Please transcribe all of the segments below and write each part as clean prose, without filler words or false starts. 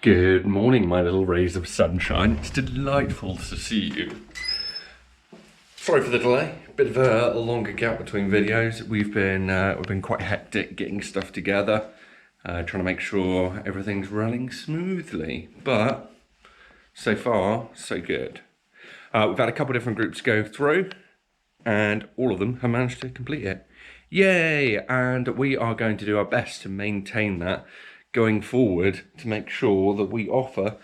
Good morning, my little rays of sunshine. It's delightful to see you. Sorry for the delay. Bit of a longer gap between videos. We've been quite hectic getting stuff together, trying to make sure everything's running smoothly. But so far, so good. We've had a couple of different groups go through, and all of them have managed to complete it. Yay! And we are going to do our best to maintain that going forward to make sure that we offer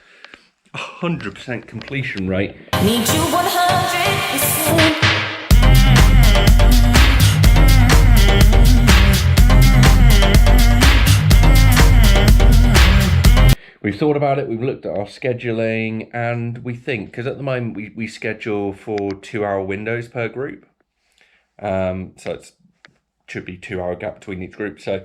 100% completion rate. Need you 100%. We've thought about it, we've looked at our scheduling, and we think, because at the moment we schedule for 2-hour windows per group. So it should be 2-hour gap between each group. So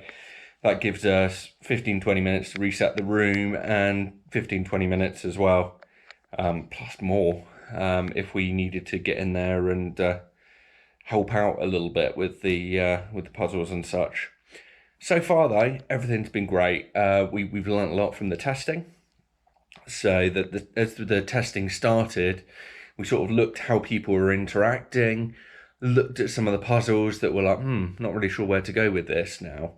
that gives us 15-20 minutes to reset the room and 15-20 minutes as well, plus more, if we needed to get in there and help out a little bit with the puzzles and such. So far though, everything's been great. We've learned a lot from the testing. So that as the testing started, we sort of looked how people were interacting, looked at some of the puzzles that were like, not really sure where to go with this now.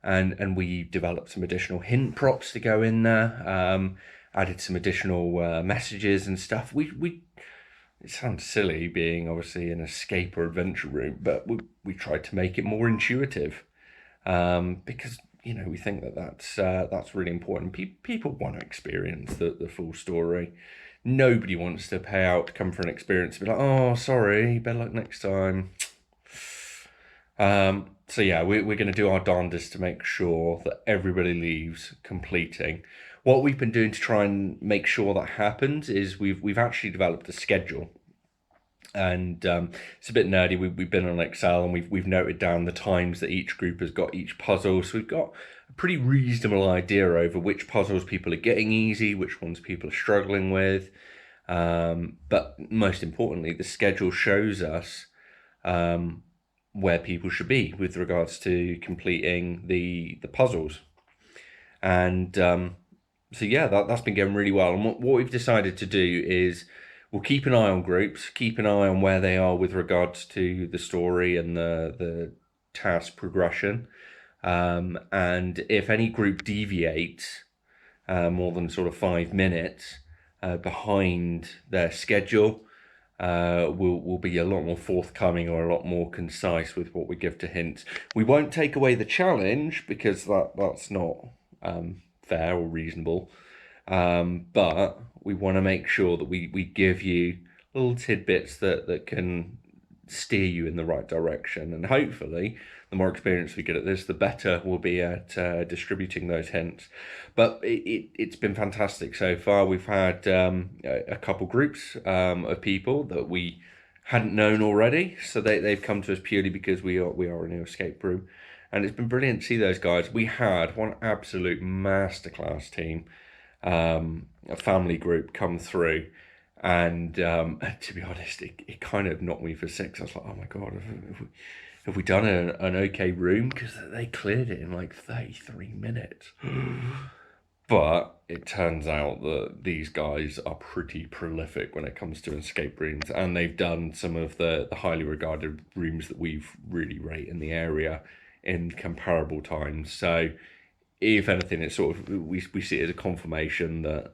And we developed some additional hint props to go in there, added some additional messages and stuff. It sounds silly being obviously an escape or adventure room, but we tried to make it more intuitive, because we think that's really important. People want to experience the full story. Nobody wants to pay out to come for an experience and be like, oh, sorry, better luck next time. So yeah, we're going to do our darndest to make sure that everybody leaves completing. What we've been doing to try and make sure that happens is we've actually developed a schedule, and it's a bit nerdy. We've been on Excel and we've noted down the times that each group has got each puzzle. So we've got a pretty reasonable idea over which puzzles people are getting easy, which ones people are struggling with. But most importantly, the schedule shows us where people should be with regards to completing the puzzles. And so yeah, that's been going really well. And what we've decided to do is we'll keep an eye on groups, keep an eye on where they are with regards to the story and the task progression. And if any group deviates more than sort of 5 minutes behind their schedule, we'll be a lot more forthcoming or a lot more concise with what we give to hints. We won't take away the challenge because that's not fair or reasonable, but we want to make sure that we give you little tidbits that can steer you in the right direction, and hopefully the more experience we get at this, the better we'll be at distributing those hints. But it's been fantastic so far. We've had a couple groups of people that we hadn't known already, so they've come to us purely because we are a new escape room, and it's been brilliant to see those guys. We had one absolute masterclass team, a family group come through, and to be honest, it kind of knocked me for six. I was like, oh my god, have we done an okay room? Because they cleared it in like 33 minutes. But it turns out that these guys are pretty prolific when it comes to escape rooms, and they've done some of the highly regarded rooms that we've really rate in the area in comparable times. So if anything, it's sort of, we see it as a confirmation that,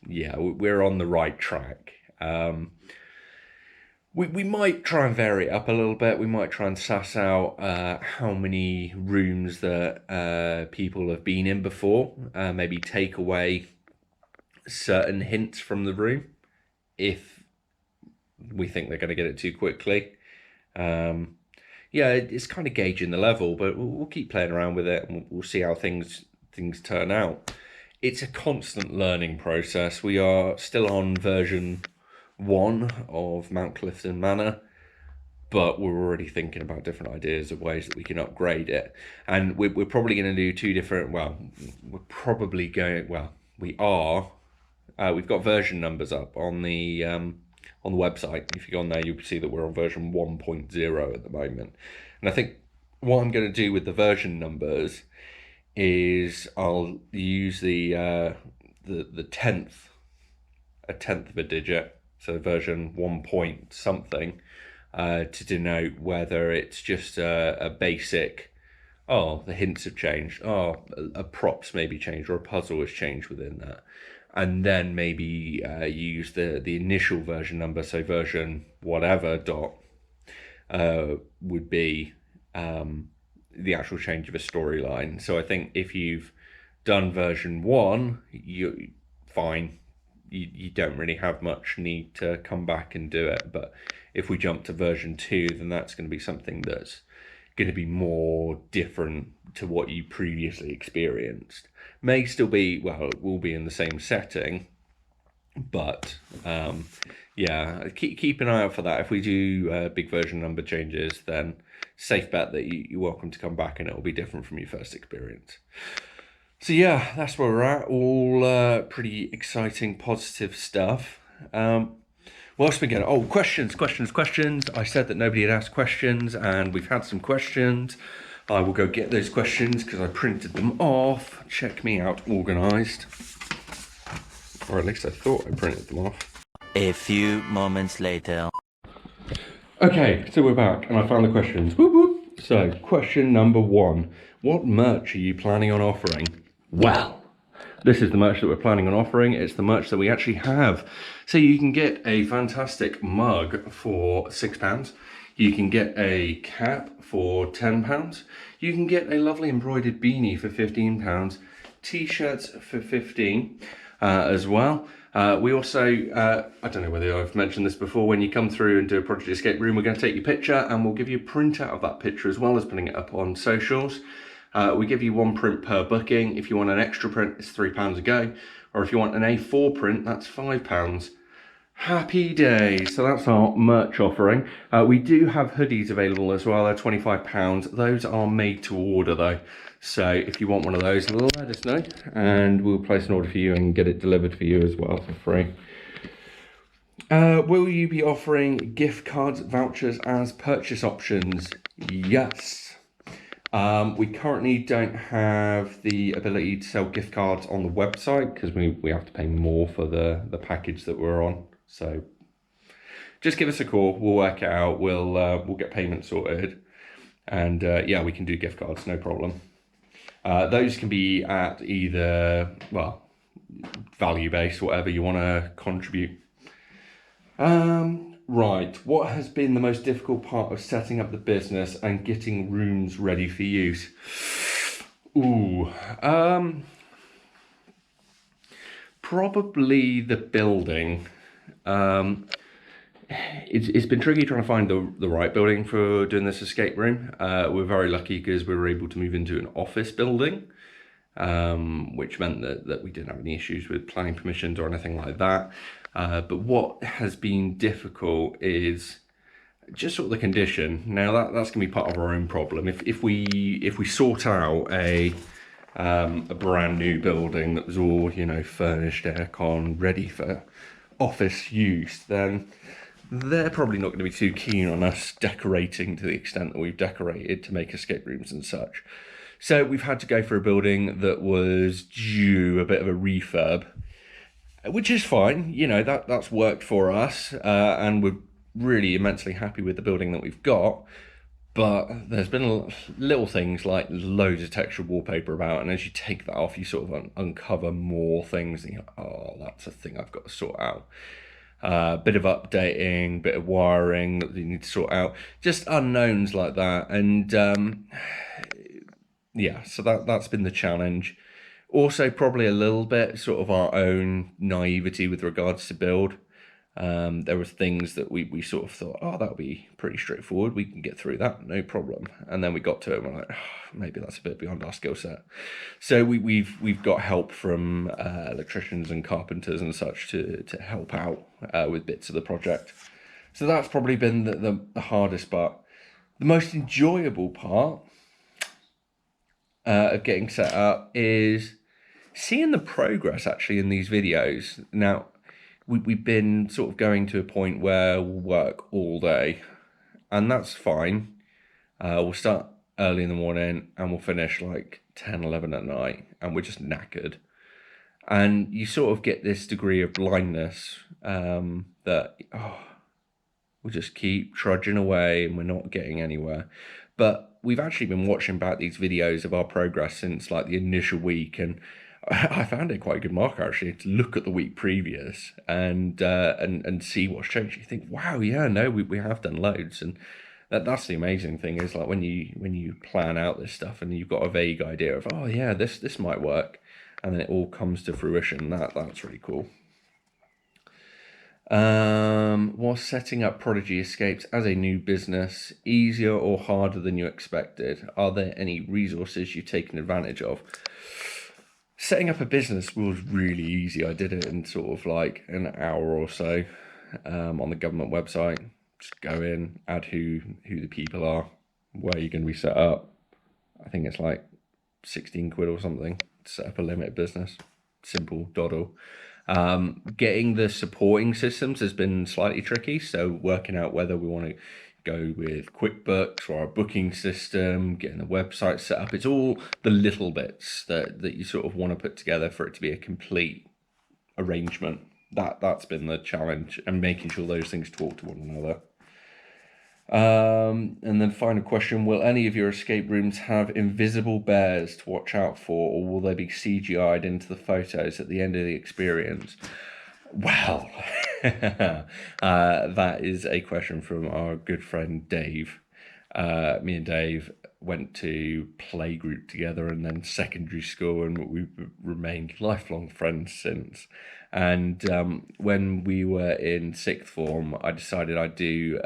yeah, we're on the right track. We might try and vary it up a little bit. We might try and suss out how many rooms that people have been in before. Maybe take away certain hints from the room if we think they're going to get it too quickly. Yeah, it's kind of gauging the level, but we'll keep playing around with it, and we'll see how things turn out. It's a constant learning process. We are still on version 1 of Mount Clifton Manor, but we're already thinking about different ideas of ways that we can upgrade it. And we're probably going to do 2 different, we're probably going, we are, we've got version numbers up on the website. If you go on there, you'll see that we're on version 1.0 at the moment. And I think what I'm going to do with the version numbers is I'll use the the tenth, a tenth of a digit, so version 1 point something, to denote whether it's just a basic, oh, the hints have changed, oh, a props maybe changed, or a puzzle has changed within that. And then maybe use the initial version number, so version whatever dot would be the actual change of a storyline. So I think if you've done version 1, you fine. You don't really have much need to come back and do it. But if we jump to version 2, then that's going to be something that's going to be more different to what you previously experienced. May still be, well, it will be in the same setting, but yeah, keep an eye out for that. If we do big version number changes, then safe bet that you're welcome to come back and it will be different from your first experience. So yeah, that's where we're at. All pretty exciting, positive stuff. What else we get? Oh, questions. I said that nobody had asked questions, and we've had some questions. I will go get those questions because I printed them off. Check me out, organised. Or at least I thought I printed them off. A few moments later. Okay, so we're back, and I found the questions. Whoop, whoop. So, question number 1. What merch are you planning on offering? Well, this is the merch that we're planning on offering. It's the merch that we actually have. So you can get a fantastic mug for £6. You can get a cap for £10. You can get a lovely embroidered beanie for £15. T-shirts for £15 as well. We also, I don't know whether I've mentioned this before, when you come through and do a Prodigy escape room, we're going to take your picture and we'll give you a printout of that picture as well as putting it up on socials. We give you 1 print per booking. If you want an extra print, it's £3 a go. Or if you want an A4 print, that's £5. Happy days. So that's our merch offering. We do have hoodies available as well. They're £25. Those are made to order though. So if you want one of those, let us know and we'll place an order for you and get it delivered for you as well for free. Will you be offering gift cards, vouchers as purchase options? Yes. We currently don't have the ability to sell gift cards on the website because we have to pay more for the package that we're on. So just give us a call. We'll work it out. We'll get payment sorted, and yeah, we can do gift cards, no problem. Those can be at either, well, value based, whatever you want to contribute. Right, what has been the most difficult part of setting up the business and getting rooms ready for use? Ooh, probably the building. It's been tricky trying to find the right building for doing this escape room. We're very lucky because we were able to move into an office building, which meant that we didn't have any issues with planning permissions or anything like that. But what has been difficult is just sort of the condition. Now that's going to be part of our own problem. If we sort out a brand new building that was all, you know, furnished, aircon, ready for office use, then they're probably not going to be too keen on us decorating to the extent that we've decorated to make escape rooms and such. So we've had to go for a building that was due a bit of a refurb, which is fine. You know, that's worked for us, and we're really immensely happy with the building that we've got. But there's been little things like loads of textured wallpaper about, and as you take that off, you sort of uncover more things, and you're like, oh, that's a thing I've got to sort out. Bit of updating, bit of wiring that you need to sort out, just unknowns like that. And yeah, so that's been the challenge. Also, probably a little bit sort of our own naivety with regards to build. There were things that we sort of thought, oh, that'll be pretty straightforward. We can get through that, no problem. And then we got to it and we're like, oh, maybe that's a bit beyond our skill set. So we've got help from electricians and carpenters and such to help out with bits of the project. So that's probably been the hardest part. The most enjoyable part of getting set up is seeing the progress actually in these videos. Now, we've been sort of going to a point where we'll work all day, and that's fine. We'll start early in the morning and we'll finish like 10, 11 at night, and we're just knackered. And you sort of get this degree of blindness that, we'll just keep trudging away and we're not getting anywhere. But we've actually been watching back these videos of our progress since like the initial week, and I found it quite a good marker actually to look at the week previous and see what's changed. You think, wow, yeah, no, we have done loads, and that's the amazing thing is like when you plan out this stuff and you've got a vague idea of, oh yeah, this might work, and then it all comes to fruition. That's really cool. Was setting up Prodigy Escapes as a new business easier or harder than you expected? Are there any resources you've taken advantage of? Setting up a business was really easy. I did it in sort of like an hour or so on the government website. Just go in, add who the people are, where you're going to be set up. I think it's like 16 quid or something to set up a limited business. Simple doddle. Getting the supporting systems has been slightly tricky, so working out whether we want to go with QuickBooks or our booking system, getting the website set up. It's all the little bits that you sort of want to put together for it to be a complete arrangement. That's been the challenge, and making sure those things talk to one another. And then final question, will any of your escape rooms have invisible bears to watch out for, or will they be CGI'd into the photos at the end of the experience? Well, that is a question from our good friend Dave. Me and Dave went to playgroup together and then secondary school, and we've remained lifelong friends since. And when we were in sixth form, I decided I'd do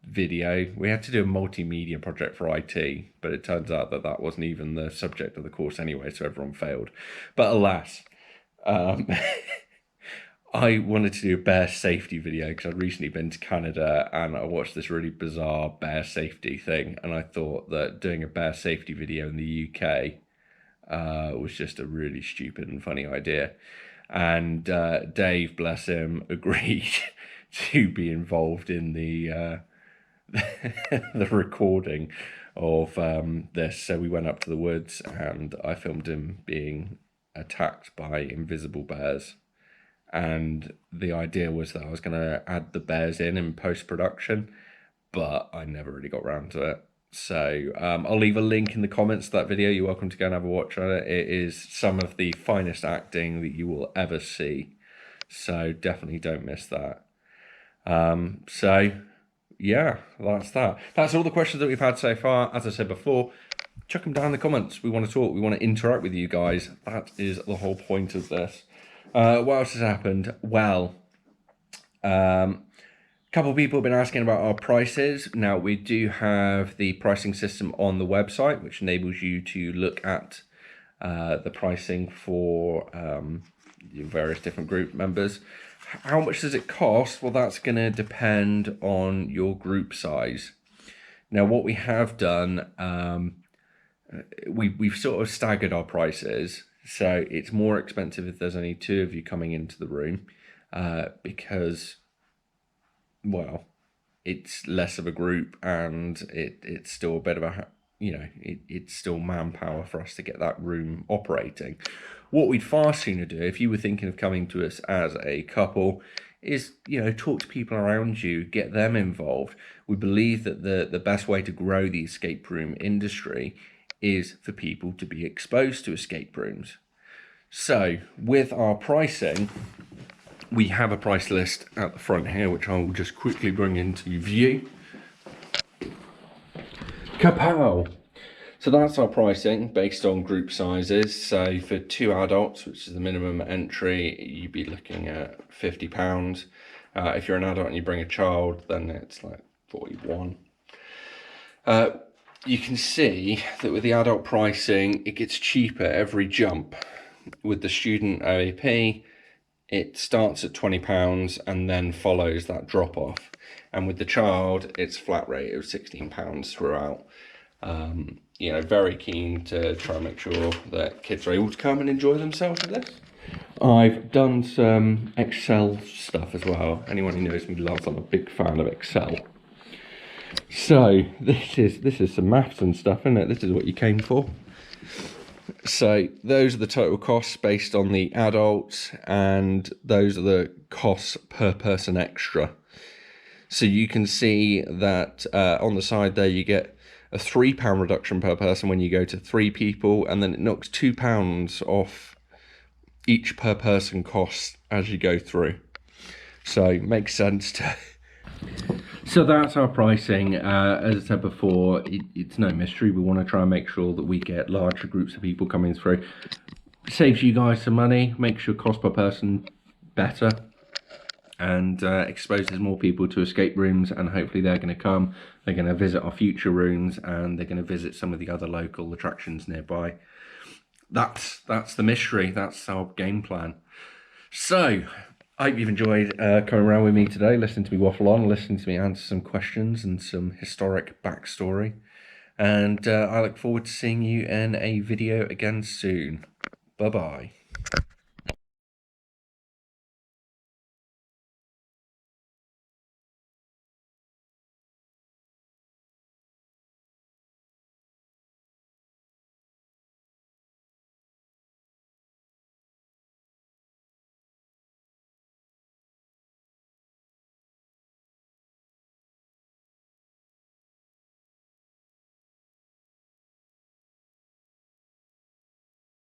video. We had to do a multimedia project for IT, but it turns out that wasn't even the subject of the course anyway, so everyone failed. But alas, I wanted to do a bear safety video because I'd recently been to Canada and I watched this really bizarre bear safety thing, and I thought that doing a bear safety video in the UK was just a really stupid and funny idea. And Dave, bless him, agreed to be involved in the the recording of this. So we went up to the woods and I filmed him being attacked by invisible bears. And the idea was that I was going to add the bears in post-production, but I never really got around to it. So I'll leave a link in the comments to that video. You're welcome to go and have a watch on it. It is some of the finest acting that you will ever see. So definitely don't miss that. So yeah, that's that. That's all the questions that we've had so far. As I said before, chuck them down in the comments. We want to talk. We want to interact with you guys. That is the whole point of this. What else has happened? Well, couple of people have been asking about our prices. Now, we do have the pricing system on the website, which enables you to look at the pricing for various different group members. How much does it cost? Well, that's going to depend on your group size. Now, what we have done, we've sort of staggered our prices. So it's more expensive if there's only 2 of you coming into the room because, well, it's less of a group and it's still a bit of a, it's still manpower for us to get that room operating. What we'd far sooner do, if you were thinking of coming to us as a couple, is, talk to people around you, get them involved. We believe that the best way to grow the escape room industry is for people to be exposed to escape rooms. So with our pricing, we have a price list at the front here, which I will just quickly bring into view. Kapow! So that's our pricing based on group sizes. So for 2 adults, which is the minimum entry, you'd be looking at £50. If you're an adult and you bring a child, then it's like 41. You can see that with the adult pricing, it gets cheaper every jump. With the student OAP, it starts at £20 and then follows that drop off. And with the child, it's flat rate of £16 throughout. Very keen to try and make sure that kids are able to come and enjoy themselves with this. I've done some Excel stuff as well. Anyone who knows me loves, I'm a big fan of Excel. So this is some maths and stuff, isn't it? This is what you came for. So those are the total costs based on the adults, and those are the costs per person extra. So you can see that on the side there you get a £3 reduction per person when you go to 3 people, and then it knocks £2 off each per person cost as you go through. So it makes sense to... So that's our pricing. As I said before, it's no mystery. We want to try and make sure that we get larger groups of people coming through. Saves you guys some money, makes your cost per person better, and exposes more people to escape rooms, and hopefully they're going to come, they're going to visit our future rooms, and they're going to visit some of the other local attractions nearby. That's the mystery, that's our game plan. So, I hope you've enjoyed coming around with me today, listening to me waffle on, listening to me answer some questions and some historic backstory. And I look forward to seeing you in a video again soon. Bye-bye.